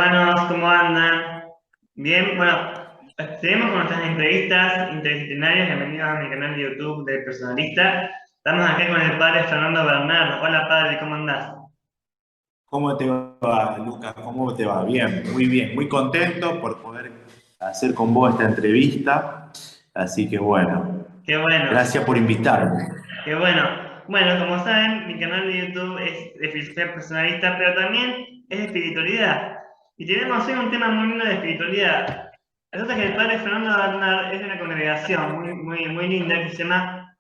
Hermanos, ¿cómo andan? Bien, bueno, seguimos con nuestras entrevistas interdisciplinarias. Bienvenidos a mi canal de YouTube de Personalista. Estamos aquí con el padre Fernando Bernal. Hola padre, ¿cómo andás? ¿Cómo te va, Lucas? ¿Cómo te va? Bien, muy contento por poder hacer con vos esta entrevista. Así que bueno, Qué bueno, gracias por invitarme. qué bueno. Bueno, como saben, mi canal de YouTube es de filosofía personalista, pero también es de espiritualidad. Y tenemos hoy un tema muy lindo de espiritualidad. Resulta que el padre Fernando Bernal es de una congregación muy linda que se llama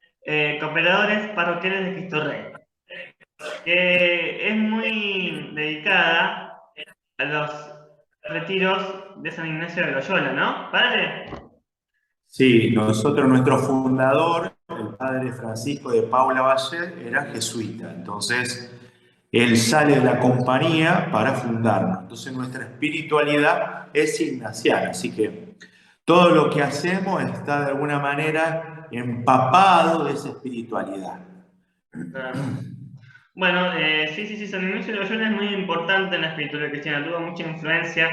Cooperadores Parroquiales de Cristo Rey, que es muy dedicada a los retiros de San Ignacio de Loyola, ¿no? ¿Padre? Sí, nuestro fundador, el padre Francisco de Paula Valle, era jesuita. Entonces, él sale de la compañía para fundarnos. Entonces, nuestra espiritualidad es ignaciana. Así que todo lo que hacemos está de alguna manera empapado de esa espiritualidad. Claro. Bueno, sí, San Ignacio de Loyola es muy importante en la espiritualidad cristiana, tuvo mucha influencia.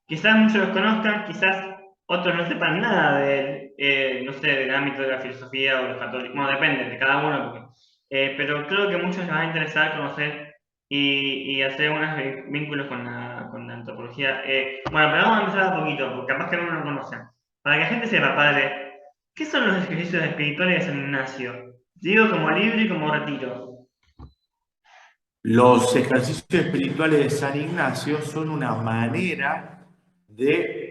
Quizás muchos los conozcan, quizás otros no sepan nada del, no sé, del ámbito de la filosofía o los católicos, bueno, depende de cada uno, pero creo que a muchos les va a interesar conocer y hacer unos vínculos con la antropología. Bueno, pero vamos a empezar a poquito, porque capaz que no lo conocen. Para que la gente sepa, padre, ¿qué son los ejercicios espirituales de San Ignacio? Digo como libre y como retiro. Los ejercicios espirituales de San Ignacio son una manera de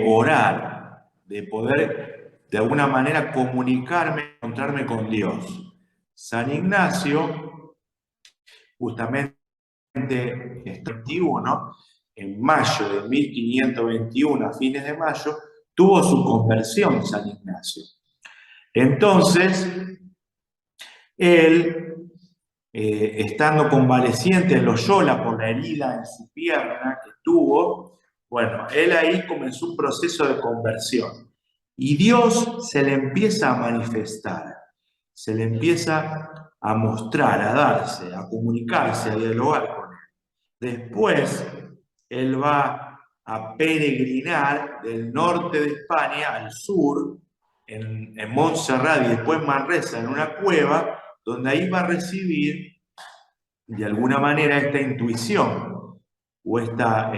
orar, de poder de alguna manera comunicarme, encontrarme con Dios. San Ignacio, justamente este 21, en mayo de 1521, a fines de mayo, tuvo su conversión San Ignacio. Entonces, él estando convaleciente en Loyola por la herida en su pierna que tuvo, bueno, él ahí comenzó un proceso de conversión. Y Dios se le empieza a manifestar, se le empieza a mostrar, a darse, a comunicarse, a dialogar con él. Después, él va a peregrinar del norte de España al sur, en Montserrat y después en Manresa, en una cueva, donde ahí va a recibir de alguna manera esta intuición o esta,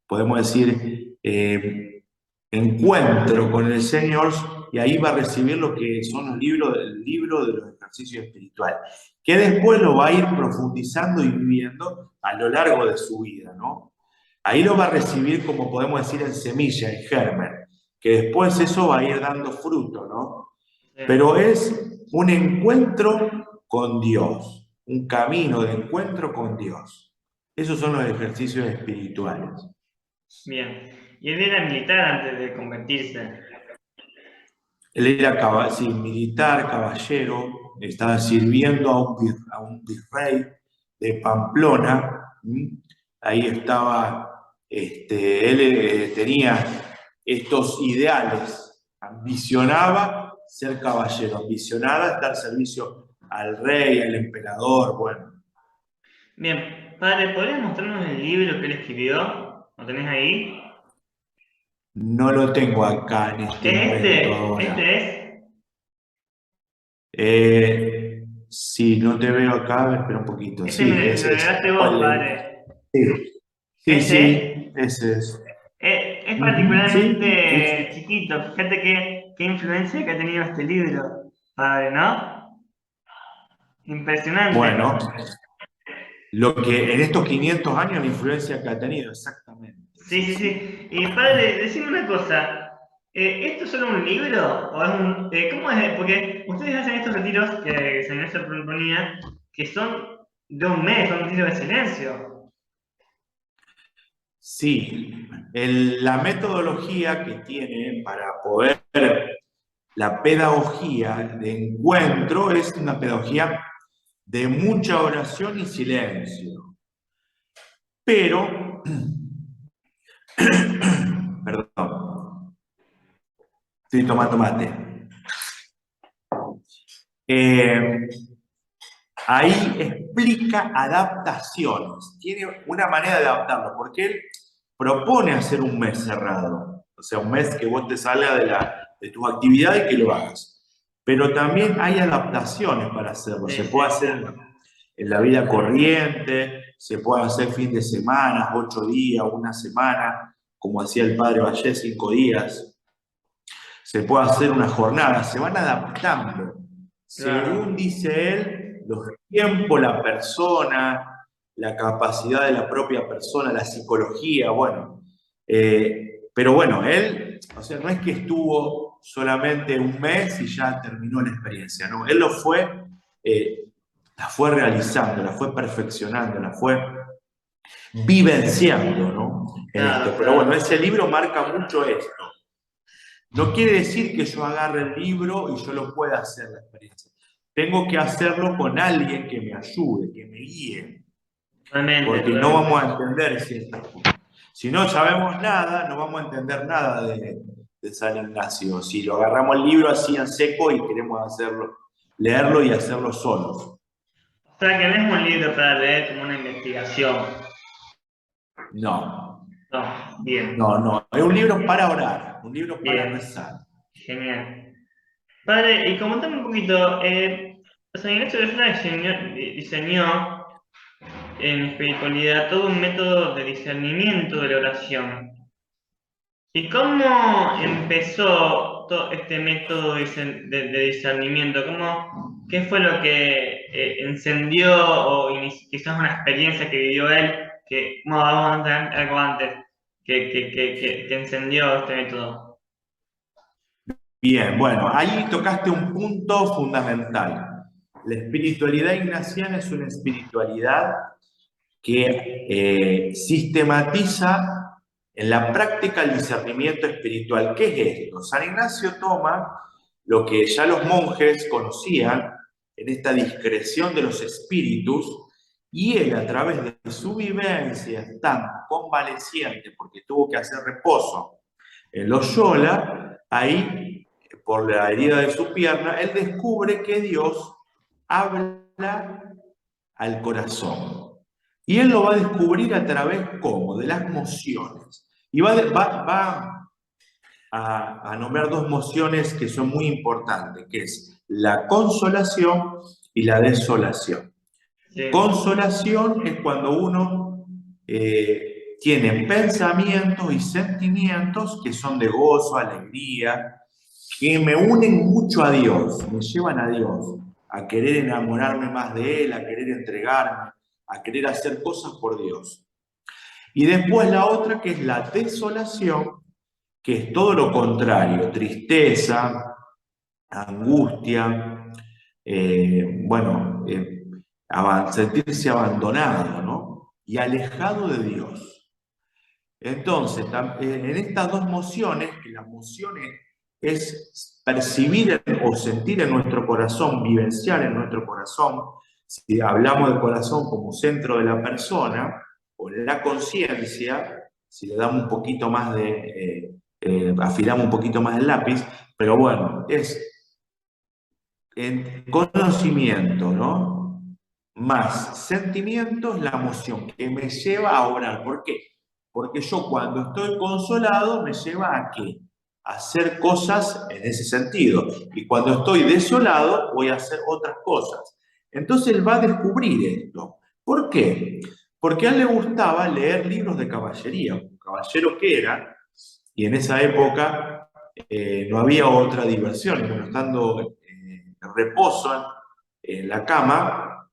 podemos decir, encuentro con el Señor, y ahí va a recibir lo que son los libros, el libro de los ejercicios espirituales, que después lo va a ir profundizando y viviendo a lo largo de su vida, ¿no? Ahí lo va a recibir, como podemos decir, en semilla, en germen, que después eso va a ir dando fruto, ¿no? Pero es un encuentro con Dios, un camino de encuentro con Dios. Esos son los ejercicios espirituales. Bien. Y él era militar antes de convertirse. Él era sí, militar, caballero, estaba sirviendo a un virrey de Pamplona. Ahí estaba, él tenía estos ideales, ambicionaba ser caballero, ambicionaba estar al servicio al rey, al emperador, bueno. Bien. Padre, ¿podrías mostrarnos el libro que él escribió? ¿Lo tenés ahí? No lo tengo acá en este ¿Es momento este? ahora. ¿Este es? Si no te veo acá, a ver, espera un poquito. Este Sí, me lo ese es. heredaste vos, padre. Sí, sí, ¿Este es? sí, ese es. Es Ujú, sí, sí, particularmente sí. chiquito. Fíjate qué influencia que ha tenido este libro, padre, ¿no? Impresionante. Bueno, lo que en estos 500 años la influencia que ha tenido, exactamente. Sí, Sí, sí, sí. sí. Y padre, decime una cosa. ¿Esto es solo un libro? ¿O es un, cómo es? Porque ustedes hacen estos retiros que San Ignacio proponía, que son de un mes, son un retiro de silencio. Sí, la metodología que tiene para poder, la pedagogía de encuentro es una pedagogía de mucha oración y silencio. Pero, perdón, estoy tomando mate. Eh, ahí explica adaptaciones. Tiene una manera de adaptarlo, porque él propone hacer un mes cerrado. O sea, un mes que vos te salga de tus actividades y que lo hagas. Pero también hay adaptaciones para hacerlo. Sí, Se sí. puede hacer en la vida corriente, se puede hacer fin de semana, 8 días, una semana, como hacía el padre Valle, 5 días. Se puede hacer una jornada, se van adaptando. Según Claro. dice él, los tiempos, la persona, la capacidad de la propia persona, la psicología, bueno. Pero bueno, él, o sea, no es que estuvo solamente un mes y ya terminó la experiencia, no, él eh, la fue realizando, la fue perfeccionando, la fue vivenciando, ¿no? En esto. Claro, Pero bueno, claro. ese libro marca mucho esto. No quiere decir que yo agarre el libro y yo lo pueda hacer la experiencia. Tengo que hacerlo con alguien que me ayude, que me guíe, Totalmente, porque no totalmente. vamos a entender ciertas cosas. Si no sabemos nada, no vamos a entender nada de San Ignacio. Si lo agarramos el libro así en seco y queremos hacerlo, leerlo y hacerlo solos. O sea que no es un libro para leer como una investigación. No, No, bien. no. Es un libro para orar, un libro para Bien. rezar. Genial. Padre, y comentame un poquito, San Ignacio de Loyola diseñó en espiritualidad todo un método de discernimiento de la oración. ¿Y cómo empezó todo este método de discernimiento? ¿Qué fue lo que encendió o quizás una experiencia que vivió él, que no, vamos a entrar algo antes, que encendió este método? Bien, bueno, ahí tocaste un punto fundamental. La espiritualidad ignaciana es una espiritualidad que sistematiza en la práctica el discernimiento espiritual. ¿Qué es esto? San Ignacio toma lo que ya los monjes conocían en esta discreción de los espíritus y él a través de su vivencia, tan convaleciente porque tuvo que hacer reposo en Loyola, ahí por la herida de su pierna, él descubre que Dios habla al corazón. Y él lo va a descubrir a través, ¿cómo? De las emociones. Y va a nombrar dos emociones que son muy importantes, que es la consolación y la desolación. Sí, Consolación es cuando uno tiene pensamientos y sentimientos que son de gozo, alegría, que me unen mucho a Dios, me llevan a Dios, a querer enamorarme más de Él, a querer entregarme, a querer hacer cosas por Dios. Y después la otra que es la desolación, que es todo lo contrario, tristeza, angustia, bueno, sentirse abandonado, ¿no? Y alejado de Dios. Entonces, en estas dos emociones, que la emoción es percibir o sentir en nuestro corazón, vivenciar en nuestro corazón, si hablamos del corazón como centro de la persona, o la conciencia, si le damos un poquito más afilamos un poquito más el lápiz, pero bueno, es en conocimiento, ¿no? Más sentimientos, la emoción que me lleva a orar. ¿Por qué? Porque yo cuando estoy consolado me lleva a qué? A hacer cosas en ese sentido. Y cuando estoy desolado voy a hacer otras cosas. Entonces él va a descubrir esto. ¿Por qué? Porque a él le gustaba leer libros de caballería. Un caballero que era, y en esa época no había otra diversión. Bueno, estando reposo en la cama,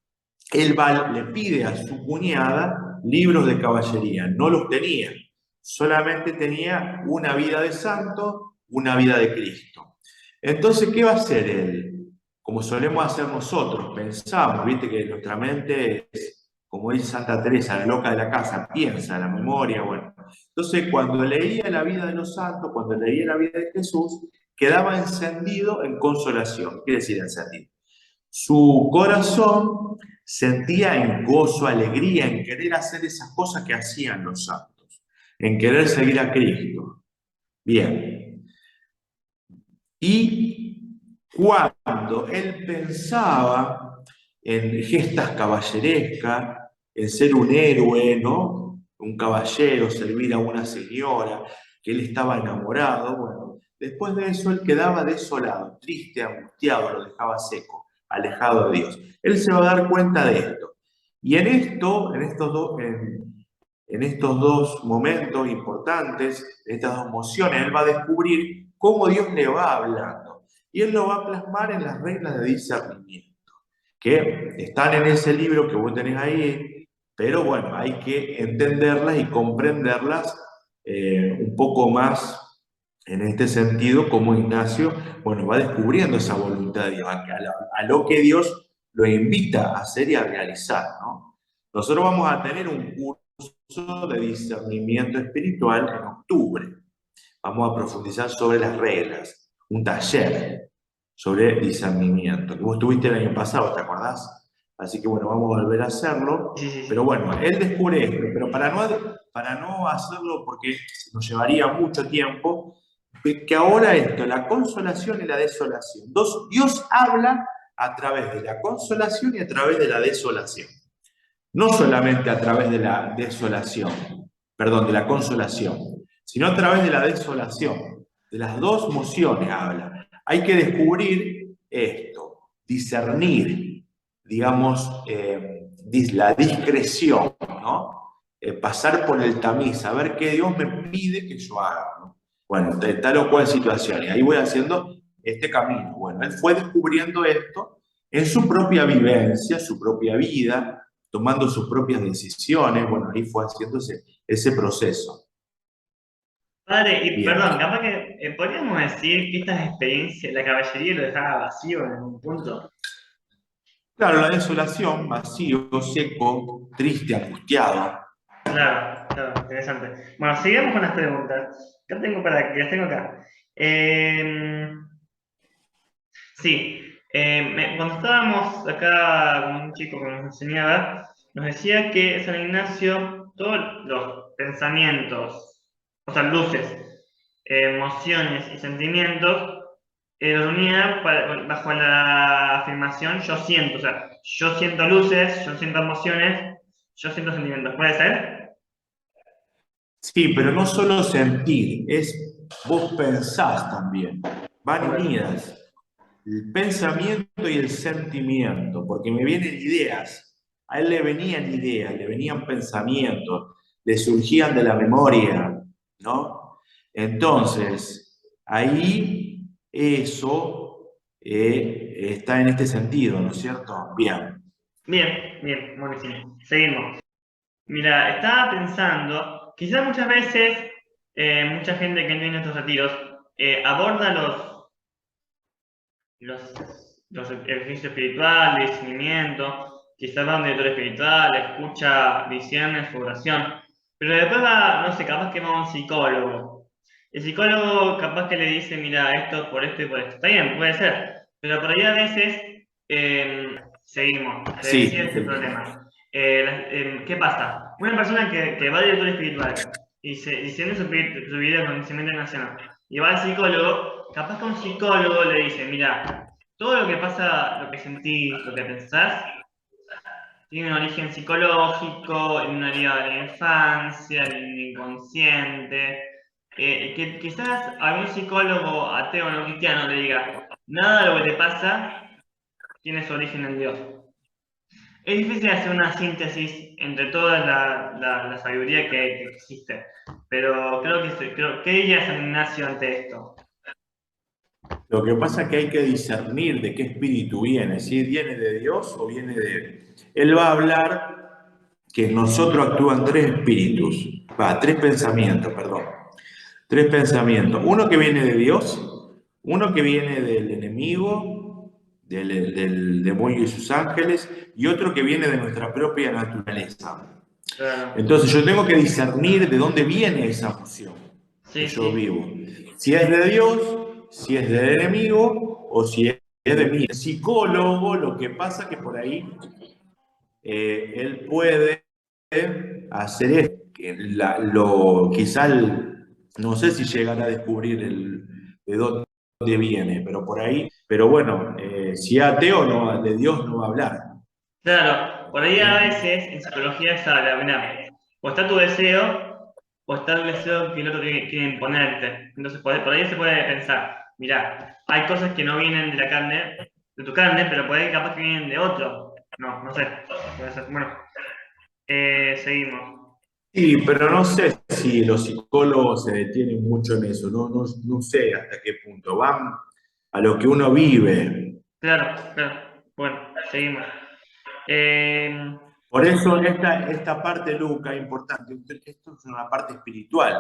él le pide a su cuñada libros de caballería. No los tenía, solamente tenía una vida de santo, una vida de Cristo. Entonces, ¿qué va a hacer él? Como solemos hacer nosotros, pensamos, viste que nuestra mente es, como dice Santa Teresa, la loca de la casa, piensa, la memoria, bueno. Entonces, cuando leía la vida de los santos, cuando leía la vida de Jesús, quedaba encendido en consolación, quiere decir encendido. Su corazón sentía en gozo, alegría, en querer hacer esas cosas que hacían los santos, en querer seguir a Cristo. Bien. Y cuando él pensaba en gestas caballerescas, en ser un héroe, ¿no? Un caballero, servir a una señora, que él estaba enamorado. Bueno, después de eso él quedaba desolado, triste, angustiado, lo dejaba seco, alejado de Dios. Él se va a dar cuenta de esto. Y en estos dos momentos importantes, en estas dos emociones, él va a descubrir cómo Dios le va hablando. Y él lo va a plasmar en las reglas de discernimiento, que están en ese libro que vos tenés ahí, pero bueno, hay que entenderlas y comprenderlas un poco más en este sentido, como Ignacio, bueno, va descubriendo esa voluntad de Dios, a lo que Dios lo invita a hacer y a realizar, ¿no? Nosotros vamos a tener un curso de discernimiento espiritual en octubre. Vamos a profundizar sobre las reglas, un taller sobre discernimiento, que vos tuviste el año pasado, ¿te acordás? Así que bueno, vamos a volver a hacerlo. Sí, sí, Pero sí. bueno, él descubre esto, pero para no hacerlo, porque nos llevaría mucho tiempo, que ahora esto, la consolación y la desolación. Dios habla a través de la consolación y a través de la desolación. No solamente a través de la desolación, perdón, de la consolación, sino a través de la desolación. De las dos mociones habla. Hay que descubrir esto, discernir, digamos, la discreción, ¿no? Pasar por el tamiz, saber qué Dios me pide que yo haga, ¿no? Bueno, de tal o cual situación. Y ahí voy haciendo este camino. Bueno, él fue descubriendo esto en su propia vivencia, su propia vida, tomando sus propias decisiones. Bueno, ahí fue haciéndose ese proceso. Padre, y Bien. perdón, capaz que podríamos decir que estas experiencias, la caballería lo dejaba vacío en algún punto. Claro, la desolación, vacío, seco, triste, angustiado. Claro, claro, interesante. Bueno, sigamos con las preguntas. ¿Qué tengo para que las tengo acá? Eh, sí, cuando estábamos acá con un chico que nos enseñaba, nos decía que San Ignacio, todos los pensamientos, o sea, luces, emociones y sentimientos, los unía bajo la afirmación yo siento, o sea, yo siento luces, yo siento emociones, yo siento sentimientos. ¿Puede ser? Sí, pero no solo sentir, es vos pensás también. Van Ok. unidas. El pensamiento y el sentimiento, porque me vienen ideas. A él le venían ideas, le venían pensamientos, le surgían de la memoria, ¿no? Entonces, ahí eso está en este sentido, ¿no es cierto? Bien. Bien, bien, buenísimo. Seguimos. Mira, estaba pensando, quizás muchas veces mucha gente que viene a estos retiros aborda los, los ejercicios espirituales, discernimiento, quizás va a un director espiritual, escucha visiones, su oración, pero después va, no sé, capaz que va a un psicólogo. El psicólogo capaz que le dice, mira, esto por esto y por esto. Está bien, puede ser, pero por ahí a veces seguimos, te Sí, decía este problema. ¿Qué pasa? Una persona que va al director espiritual y tiene su vida de conocimiento nacional y va al psicólogo, capaz que un psicólogo le dice, mira, todo lo que pasa, lo que sentís, lo que pensás, tiene un origen psicológico, en una herida de la infancia, en el inconsciente. Que quizás algún psicólogo ateo o no cristiano le diga, nada de lo que te pasa tiene su origen en Dios. Es difícil hacer una síntesis entre toda la sabiduría que existe, pero creo que ella es San Ignacio ante esto. lo que pasa es que hay que discernir de qué espíritu viene, si viene de Dios o viene de él. Él va a hablar que en nosotros actúan tres espíritus, tres pensamientos, perdón, tres pensamientos. Uno que viene de Dios, uno que viene del enemigo, del demonio y sus ángeles, y otro que viene de nuestra propia naturaleza. Claro. Entonces yo tengo que discernir de dónde viene esa emoción que Sí, yo sí. vivo. Si es de Dios, si es del enemigo o si es de mí. El psicólogo, lo que pasa que por ahí él puede hacer esto, que quizá no sé si llegará a descubrir de dónde viene, pero por ahí, pero bueno, si es ateo no, de Dios no va a hablar. Claro, por ahí a ¿entendés? veces en psicología se habla, mirá, o está tu deseo, o está el deseo que el otro quiere imponerte. Entonces, por ahí se puede pensar, mirá, hay cosas que no vienen de la carne, de tu carne, pero por ahí capaz que vienen de otro. No, no sé. Puede ser. Bueno, seguimos. Sí, pero no sé si los psicólogos se detienen mucho en eso, no sé hasta qué punto. Van a lo que uno vive. Claro, claro. Bueno, seguimos. Eh, Por eso esta parte, Luca, es importante. Esto es una parte espiritual.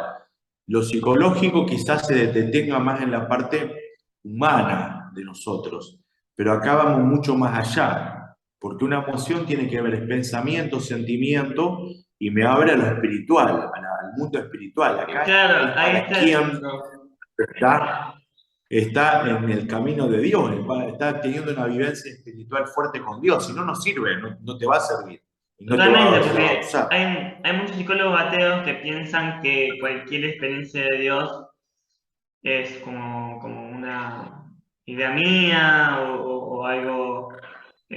Lo psicológico quizás se detenga más en la parte humana de nosotros, pero acá vamos mucho más allá, porque una emoción tiene que ver el pensamiento, sentimiento, y me abre a lo espiritual, al mundo espiritual. Acá es claro, ahí para está el quien punto. está, está en el camino de Dios, está teniendo una vivencia espiritual fuerte con Dios, si no, no sirve, no te va a servir y no te Totalmente, se va a porque usar. hay muchos psicólogos ateos que piensan que cualquier experiencia de Dios es como una idea mía o algo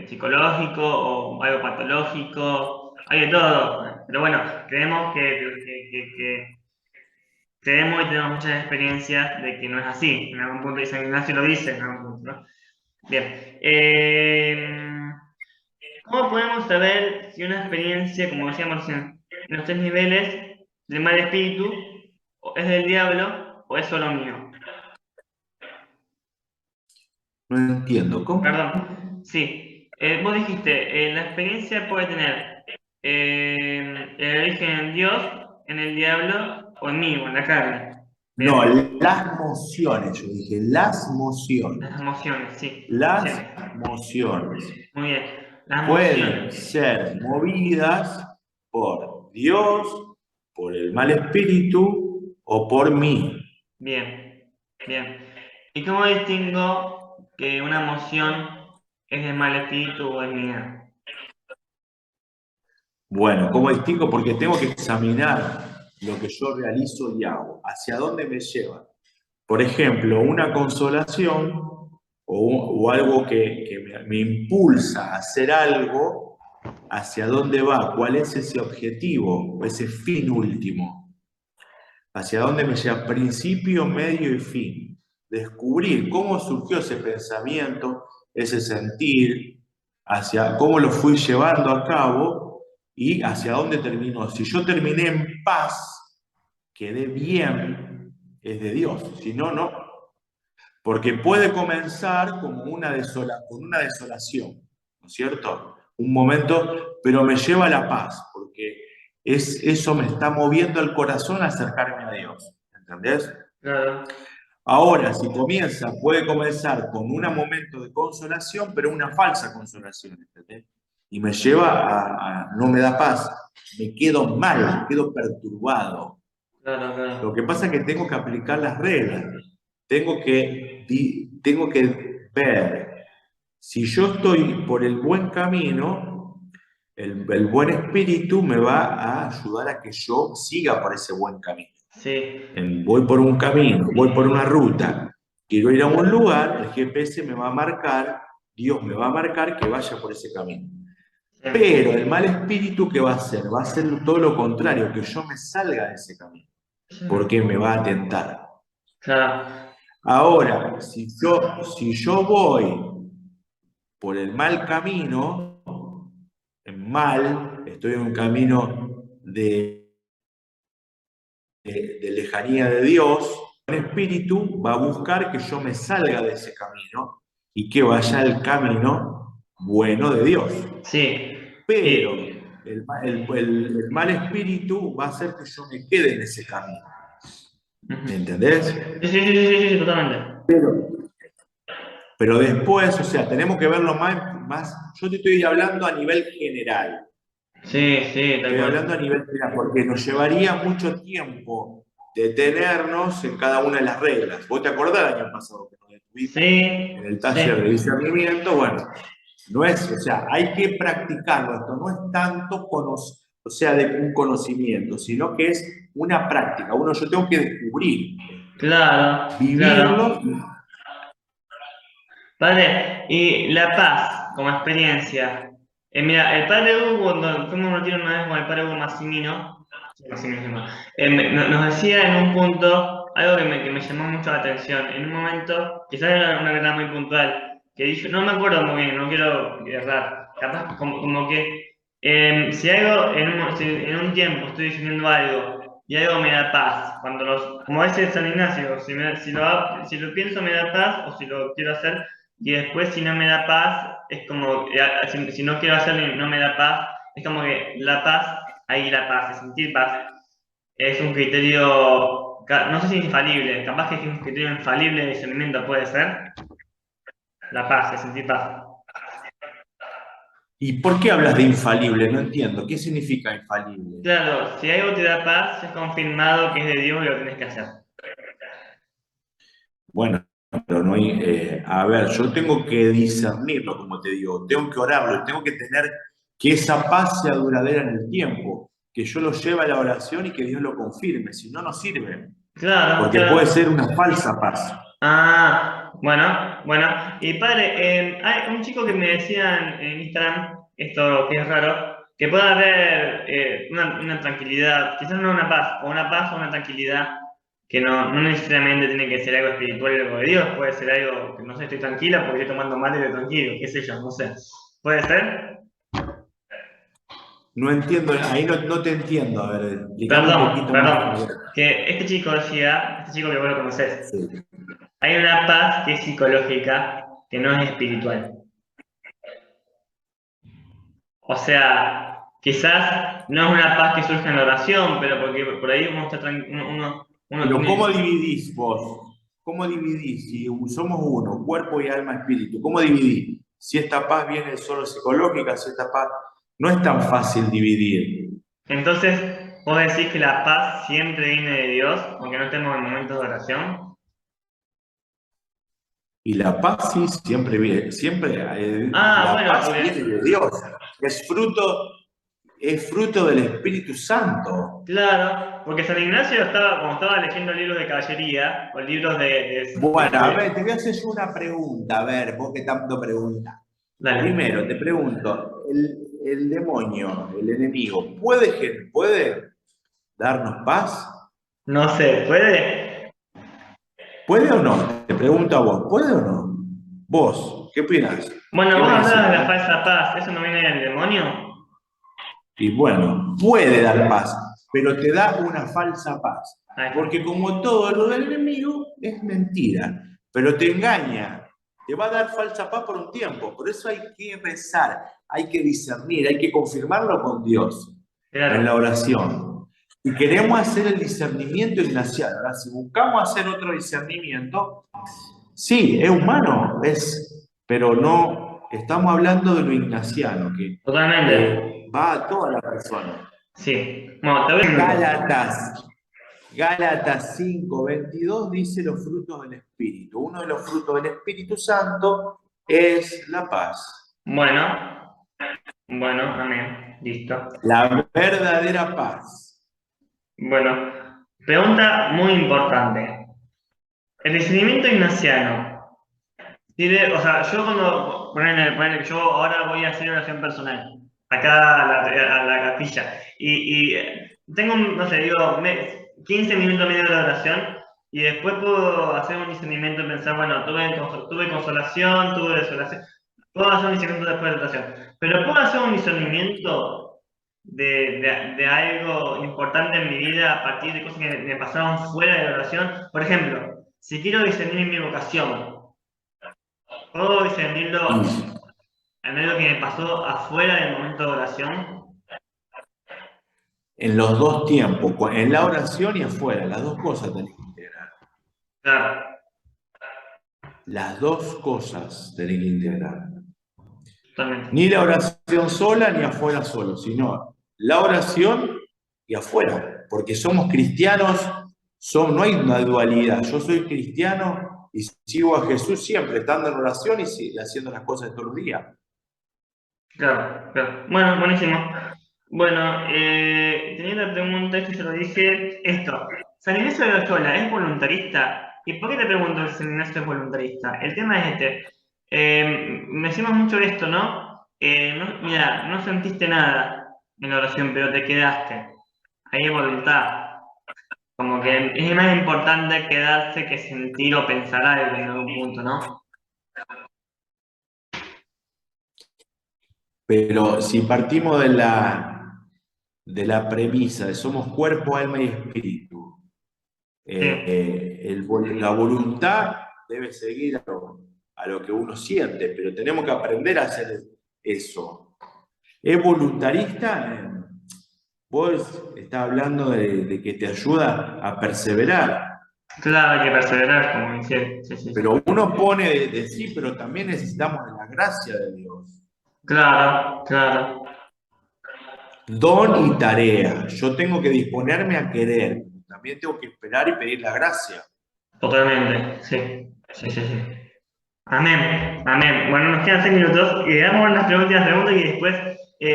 psicológico o algo patológico, hay de todo. Pero bueno, creemos creemos y tenemos muchas experiencias de que no es así. En algún punto San Ignacio lo dice, en algún punto, ¿no? Bien. ¿Cómo podemos saber si una experiencia, como decíamos en los tres niveles, del mal espíritu, es del diablo o es solo mío? No entiendo, ¿cómo? Perdón, sí. Vos dijiste, la experiencia puede tener el origen en Dios, en el diablo o en mí, o en la carne. No, Bien, las mociones, yo dije, las las mociones. emociones, sí, Las emociones. mociones Muy bien, las pueden emociones. ser movidas por Dios, por el mal espíritu o por mí. Bien, bien. ¿Y cómo distingo que una emoción es de mal espíritu o es mía? Bueno, ¿cómo distingo? Porque tengo que examinar lo que yo realizo y hago, hacia dónde me lleva. Por ejemplo, una consolación o algo que me impulsa a hacer algo, ¿hacia dónde va? ¿Cuál es ese objetivo, ese fin último? ¿Hacia dónde me lleva? Principio, medio y fin. Descubrir cómo surgió ese pensamiento, ese sentir, hacia cómo lo fui llevando a cabo y hacia dónde terminó. Si yo terminé en paz, quedé bien, es de Dios. Si no, no. Porque puede comenzar como con una desolación, ¿no es cierto? Un momento, pero me lleva a la paz, porque eso me está moviendo el corazón a acercarme a Dios, ¿entendés? Claro, Ahora, si comienza, puede comenzar con un momento de consolación, pero una falsa consolación, ¿entendés? Y me lleva no me da paz, me quedo mal, me quedo perturbado. claro, Lo claro. que pasa es que tengo que aplicar las reglas, tengo que ver si yo estoy por el buen camino, el buen espíritu me va a ayudar a que yo siga por ese buen camino. Sí. Voy por un camino, voy por una ruta, quiero ir a un lugar, el GPS me va a marcar, Dios me va a marcar que vaya por ese camino. Pero el mal espíritu, ¿qué va a hacer? Va a hacer todo lo contrario, que yo me salga de ese camino, porque me va a tentar. Claro, Ahora, si yo voy por el mal camino, estoy en un camino de lejanía de Dios, el espíritu va a buscar que yo me salga de ese camino y que vaya al camino bueno de Dios. sí. Pero Y, el mal espíritu va a hacer que yo me quede en ese camino. ujú. ¿Me entendés? Sí, sí, sí, sí, sí, sí, totalmente. Pero después, o sea, tenemos que verlo más. Yo te estoy hablando a nivel general. Sí, sí, tal Estoy hablando a cual. nivel general, porque nos llevaría mucho tiempo detenernos en cada una de las reglas. ¿Vos te acordás el año pasado que nos detuvimos en Sí, el sí. taller de discernimiento? Bueno, no es, o sea, hay que practicarlo. Esto no es tanto o sea, de un conocimiento, sino que es una práctica. Yo tengo que descubrir, Claro, vivirlo. claro. Vale, y la paz como experiencia. Mira, el padre Hugo, cuando fuimos a un retiro una vez con el padre Hugo Massimino, sí, Massimino se llama, nos decía en un punto algo que me llamó mucho la atención. En un momento, quizás era una verdad muy puntual, que dijo, no me acuerdo muy bien, no quiero errar, capaz como que si algo si en un tiempo estoy diciendo algo y algo me da paz, como dice San Ignacio, si lo pienso me da paz o si lo quiero hacer. Y después, si no me da paz, es como, si no quiero hacerlo y no me da paz, es como que la paz, ahí la paz, es sentir paz, es un criterio, no sé si infalible, capaz que es un criterio infalible de discernimiento, puede ser. La paz, es sentir paz. ¿Y por qué hablas de infalible? No entiendo. ¿Qué significa infalible? Claro, si algo te da paz, es confirmado que es de Dios y lo tienes que hacer. Bueno, pero no hay, a ver, yo tengo que discernirlo, como te digo, tengo que orarlo, tengo que tener que esa paz sea duradera en el tiempo, que yo lo lleve a la oración y que Dios lo confirme, si no, no sirve, Claro, porque puede claro. ser una falsa paz. Ah, bueno, bueno. Y padre, hay un chico que me decía en Instagram, esto que es raro, que puede haber una tranquilidad, quizás no una paz o una tranquilidad, que no necesariamente tiene que ser algo espiritual y algo de Dios, puede ser algo que no sé, estoy tranquila porque estoy tomando mate y estoy tranquilo, qué sé yo, no sé. ¿Puede ser? No entiendo, ahí no te entiendo, a ver, explicame un Perdón, poquito más. perdón. Que este chico decía, este chico que vos lo conocés, Sí. hay una paz que es psicológica, que no es espiritual. O sea, quizás no es una paz que surge en la oración, pero porque por ahí uno está uno Pero ¿cómo tiene. dividís vos? ¿Cómo dividís? Si somos uno, cuerpo y alma, espíritu, ¿cómo dividís? Si esta paz viene solo psicológica, si esta paz no es tan fácil dividir. Entonces, vos decís que la paz siempre viene de Dios, aunque no estemos en momentos de oración. Y la paz sí siempre viene, siempre Ah, la bueno, paz viene porque, de Dios. Es fruto del Espíritu Santo. claro, porque San Ignacio estaba, como estaba leyendo libros de caballería, o libros Bueno, a ver, te voy a hacer yo una pregunta, a ver, vos que tanto preguntas. Dale. Primero, te pregunto, el demonio, el enemigo, ¿puede darnos paz? No sé, ¿puede? ¿Puede o no? Te pregunto a vos, ¿puede o no? Vos, ¿qué opinas? Bueno, ¿Qué vos me decís? hablabas de la falsa paz, ¿eso no viene del demonio? Y bueno, puede dar paz, pero te da una falsa paz. Ahí está. Porque como todo lo del enemigo es mentira, pero te engaña, te va a dar falsa paz por un tiempo. Por eso hay que rezar, hay que discernir, hay que confirmarlo con Dios en la Claro. oración. Y queremos hacer el discernimiento ignaciano. Ahora, si buscamos hacer otro discernimiento, sí, es humano, pero no, estamos hablando de lo ignaciano, que Totalmente. va a toda la persona. Sí. Bueno, te voy a decir un minuto. Gálatas, Gálatas 5:22 dice los frutos del Espíritu. Uno de los frutos del Espíritu Santo es la paz. Bueno, bueno, amén. Listo. La verdadera paz. Bueno, pregunta muy importante. El discernimiento ignaciano. O sea, yo ponele que yo ahora voy a hacer oración personal, acá a la capilla, tengo, no sé, digo, 15 minutos medio de la oración, y después puedo hacer un discernimiento y pensar, bueno, tuve consolación, tuve desolación, puedo hacer un discernimiento después de la oración, pero puedo hacer un discernimiento de algo importante en mi vida a partir de cosas que me pasaron fuera de la oración. Por ejemplo, si quiero discernir mi vocación, puedo Y discernirlo en algo que me pasó afuera del momento de oración. en los dos tiempos, en la oración y afuera, las dos cosas tenés que integrar. Claro, Las dos cosas tenés que integrar. totalmente. Ni la oración sola ni afuera solo, sino la oración y afuera, porque somos cristianos, no hay una dualidad. Yo soy cristiano y sigo a Jesús siempre, estando en oración y haciendo las cosas de todos los días. Claro, claro. Bueno, buenísimo. Bueno, tenía la pregunta, esto se lo dije, esto. ¿San Ignacio de Loyola es voluntarista? ¿Y por qué te pregunto si San Ignacio es voluntarista? El tema es este. Me decimos mucho de esto, ¿no? mira, no sentiste nada en la oración, pero te quedaste. Ahí hay voluntad. Como que es más importante quedarse que sentir o pensar algo en algún punto, ¿no? Pero si partimos de la premisa de somos cuerpo, alma y espíritu, Sí, la voluntad debe seguir a lo que uno siente, pero tenemos que aprender a hacer eso. ¿Es voluntarista? Vos estás hablando de que te ayuda a perseverar, claro, hay que perseverar, como dice. Sí, sí, sí. pero uno pone de sí, pero también necesitamos de la gracia de Dios. Claro, claro. Don y tarea. Yo tengo que disponerme a querer. También tengo que esperar y pedir la gracia. Totalmente. Sí, sí, sí, sí. Amén, amén. Bueno, nos quedan 6 minutos y damos las preguntas y después,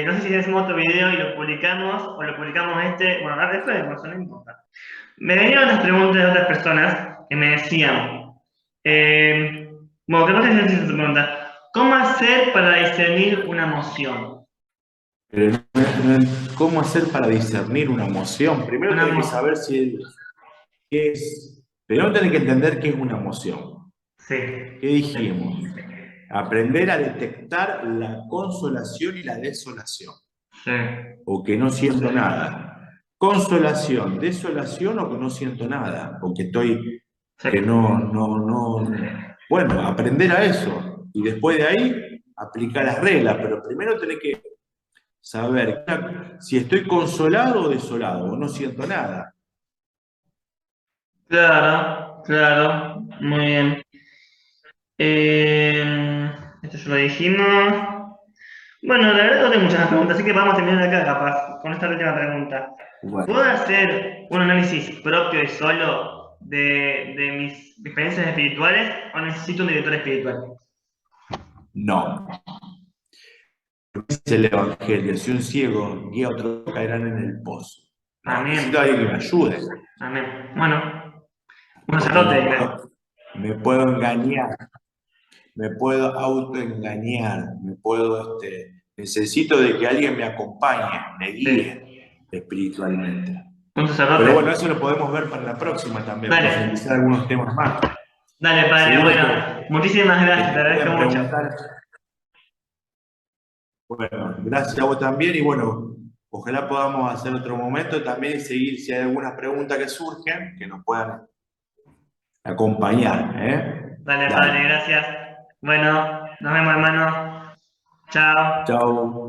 no sé si hacemos otro video y lo publicamos o lo publicamos bueno, ahora después, no, eso no importa. Me venían las preguntas de otras personas que me decían, bueno, que no sé si es tu pregunta, ¿cómo hacer para discernir una emoción? Pero ¿cómo hacer para discernir una emoción? Primero Una tenés que emoción, saber qué es. Primero tenés que entender qué es una emoción. sí, ¿Qué dijimos? Aprender a detectar la consolación y la desolación. sí, O que no siento nada. Consolación, desolación o que no siento nada. O sí. que no. Bueno, aprender a eso. Y después de ahí, aplicar las reglas. Pero primero tenés que saber si estoy consolado o desolado, o no siento nada. Claro, claro, muy bien. Esto ya lo dijimos. Bueno, la verdad no tengo muchas más preguntas, así que vamos a terminar acá, capaz, con esta última pregunta. ¿Puedo Bueno, hacer un análisis propio y solo de mis experiencias espirituales o necesito un director espiritual? no. Dice el Evangelio, si un ciego guía a otro, caerán en el pozo. No, necesito a Amén, alguien que me ayude, amén. Bueno, un porque sacerdote, creo. me puedo engañar, me puedo autoengañar, necesito de que alguien me acompañe, me guíe Sí, espiritualmente. un Pero bueno, sacerdote. eso lo podemos ver para la próxima también, Dale, profundizar algunos temas más. dale, padre. Seguro Bueno, muchísimas que gracias, te te agradezco pueden mucho. preguntar. Bueno, gracias a vos también y bueno, ojalá podamos hacer otro momento también y seguir si hay algunas preguntas que surgen que nos puedan acompañar, ¿eh? Dale, padre, Dale, gracias. Bueno, nos vemos, hermano. Chao. chao.